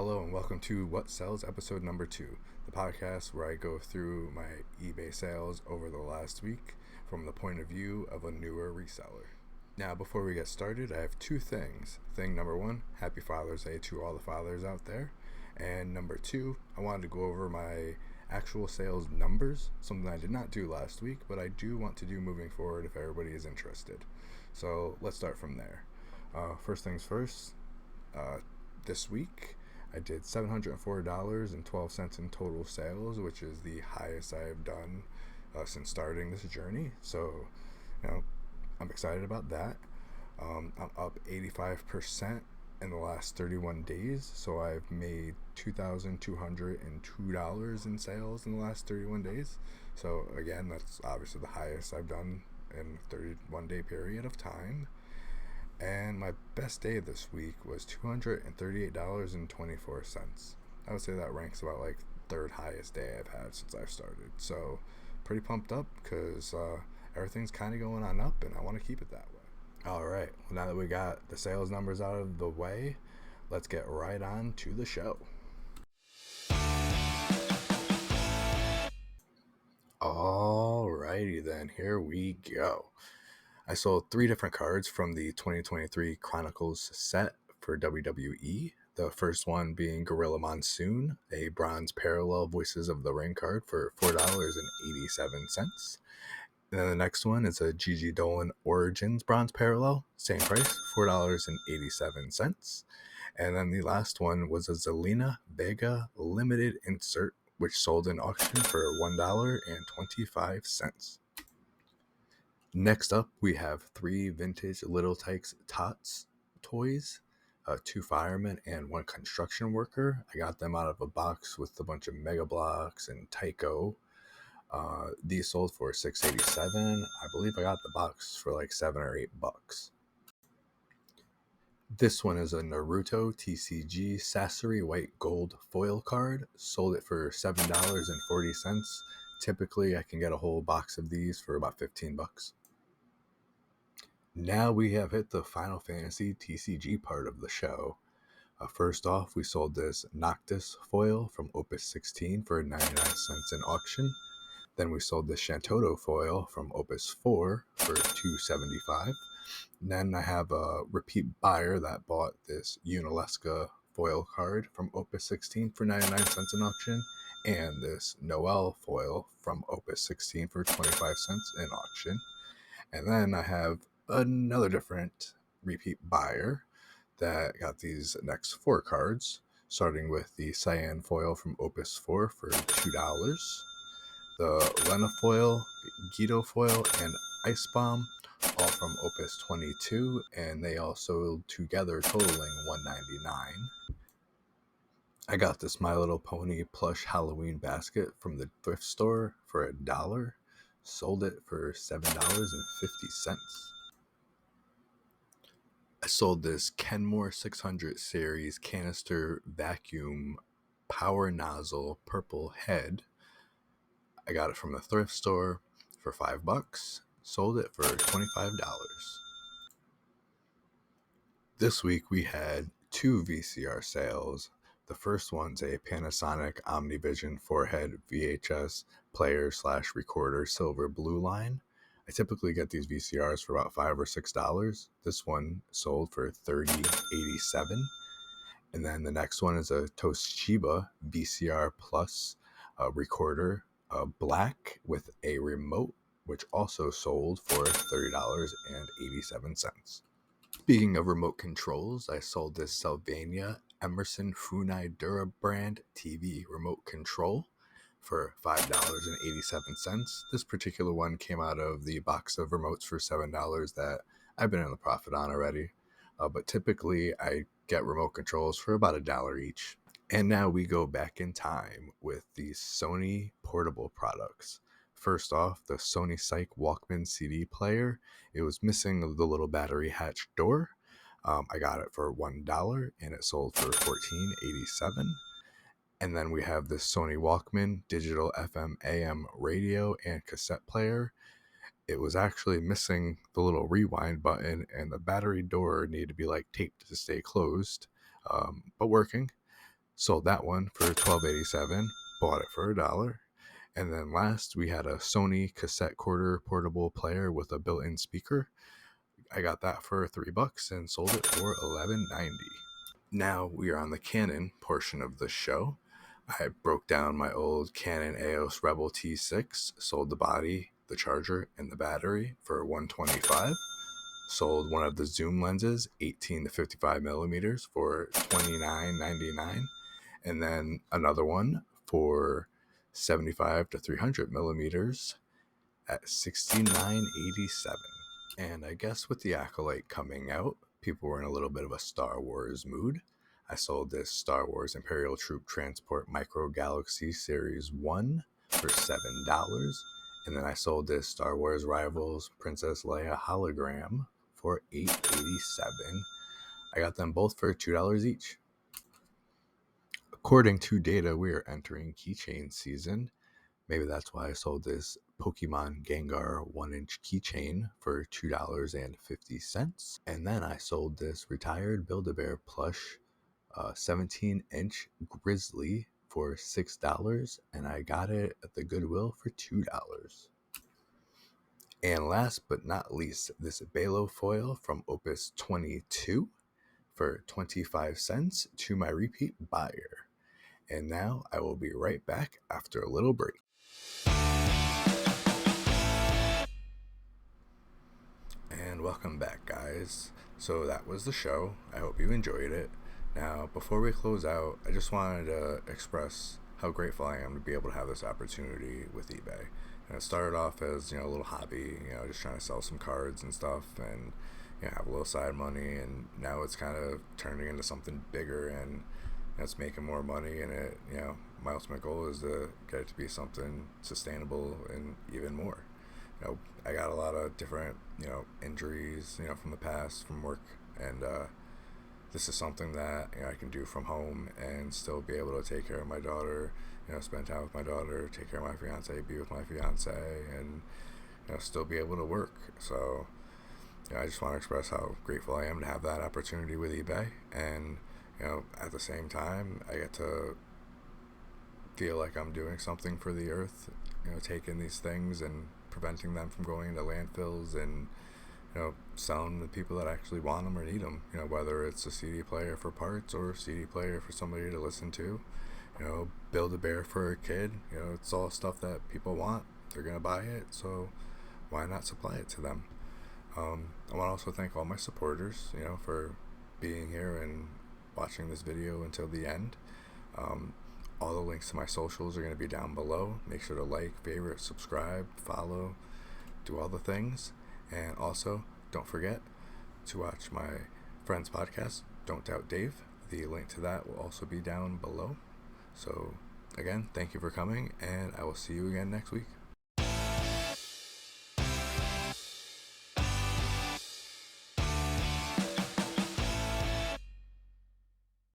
Hello and welcome to What Sells episode number 2, the podcast where I go through my eBay sales over the last week from the point of view of a newer reseller. Now, before we get started, I have two things. Thing number one, happy Father's Day to all the fathers out there. And number two, I wanted to go over my actual sales numbers, something I did not do last week, but I do want to do moving forward if everybody is interested. So let's start from there. First things first, this week I did $704.12 in total sales, which is the highest I have done since starting this journey. So, I'm excited about that. I'm up 85% in the last 31 days. So I've made $2,202 in sales in the last 31 days. So again, that's obviously the highest I've done in a 31-day period of time. And my best day this week was $238.24. I would say that ranks about like third highest day I've had since I've started. So pretty pumped up because everything's kind of going on up and I want to keep it that way. All right, well, now that we got the sales numbers out of the way, let's get right on to the show. Alrighty then, here we go. I sold 3 different cards from the 2023 Chronicles set for WWE. The first one being Gorilla Monsoon, a bronze parallel Voices of the Ring card for $4.87. And then the next one is a Gigi Dolan Origins bronze parallel, same price, $4.87. And then the last one was a Zelina Vega limited insert, which sold in auction for $1.25. Next up, we have 3 vintage Little Tikes Tots toys, 2 firemen and 1 construction worker. I got them out of a box with a bunch of Mega Blocks and Tyco. These sold for $6.87. I believe I got the box for like $7 or $8. This one is a Naruto TCG Sasori White Gold foil card. Sold it for $7.40. Typically, I can get a whole box of these for about $15. Now we have hit the Final Fantasy TCG part of the show. First off, we sold this Noctis foil from Opus 16 for 99 cents in auction. Then we sold this Shantoto foil from Opus 4 for $2.75. Then I have a repeat buyer that bought this Unalesca foil card from Opus 16 for 99 cents in auction, and this Noel foil from Opus 16 for 25 cents in auction. And then I have another different repeat buyer that got these next 4 cards, starting with the Cyan foil from Opus 4 for $2, the Lena foil, Guido foil, and Ice Bomb, all from Opus 22, and they all sold together totaling $1.99. I got this My Little Pony plush Halloween basket from the thrift store for $1, sold it for $7.50. I sold this Kenmore 600 series canister vacuum power nozzle purple head. I got it from the thrift store for $5, sold it for $25. This week we had 2 VCR sales. The first one's a Panasonic OmniVision 4-head VHS player / recorder silver blue line. I typically get these VCRs for about $5 or $6. This one sold for $30.87. And then the next one is a Toshiba VCR Plus recorder, black with a remote, which also sold for $30.87. Speaking of remote controls, I sold this Sylvania Emerson Funai Dura brand TV remote control for $5.87. This particular one came out of the box of remotes for $7 that I've been in the profit on already. But typically I get remote controls for about $1 each. And now we go back in time with these Sony portable products. First off, the Sony Psych Walkman CD player. It was missing the little battery hatch door. I got it for $1 and it sold for $14.87. And then we have the Sony Walkman digital FM AM radio and cassette player. It was actually missing the little rewind button and the battery door needed to be like taped to stay closed, but working. Sold that one for $12.87. Bought it for $1. And then last, we had a Sony cassette recorder portable player with a built-in speaker. I got that for $3 and sold it for $11.90. Now we are on the Canon portion of the show. I broke down my old Canon EOS Rebel T6, sold the body, the charger, and the battery for $125. Sold one of the zoom lenses, 18 to 55 millimeters, for $29.99. And then another one for 75 to 300 millimeters at $69.87. And I guess with the Acolyte coming out, people were in a little bit of a Star Wars mood. I sold this Star Wars Imperial Troop Transport Micro Galaxy Series 1 for $7. And then I sold this Star Wars Rivals Princess Leia hologram for $8.87. I got them both for $2 each. According to data, we are entering keychain season. Maybe that's why I sold this Pokemon Gengar 1-inch keychain for $2.50. And then I sold this retired Build-A-Bear plush 17-inch Grizzly for $6. And I got it at the Goodwill for $2. And last but not least, this Balo foil from Opus 22 for 25 cents to my repeat buyer. And now I will be right back after a little break. And welcome back, guys. So that was the show. I hope you enjoyed it. Now, before we close out, I just wanted to express how grateful I am to be able to have this opportunity with eBay. And it started off as, a little hobby, just trying to sell some cards and stuff and, have a little side money. And now it's kind of turning into something bigger and it's making more money. And it, my ultimate goal is to get it to be something sustainable and even more. I got a lot of different, injuries, from the past, from work, and this is something that I can do from home and still be able to take care of my daughter, spend time with my daughter, take care of my fiance, be with my fiance, and still be able to work. So I just want to express how grateful I am to have that opportunity with eBay, and at the same time, I get to feel like I'm doing something for the earth, taking these things and preventing them from going into landfills and selling to people that actually want them or need them, whether it's a CD player for parts or a CD player for somebody to listen to, Build-A-Bear for a kid, it's all stuff that people want. They're gonna buy it, so why not supply it to them? I want to also thank all my supporters, for being here and watching this video until the end. All the links to my socials are going to be down below. Make sure to like, favorite, subscribe, follow, do all the things. And also, don't forget to watch my friend's podcast, Don't Doubt Dave. The link to that will also be down below. So, again, thank you for coming, and I will see you again next week.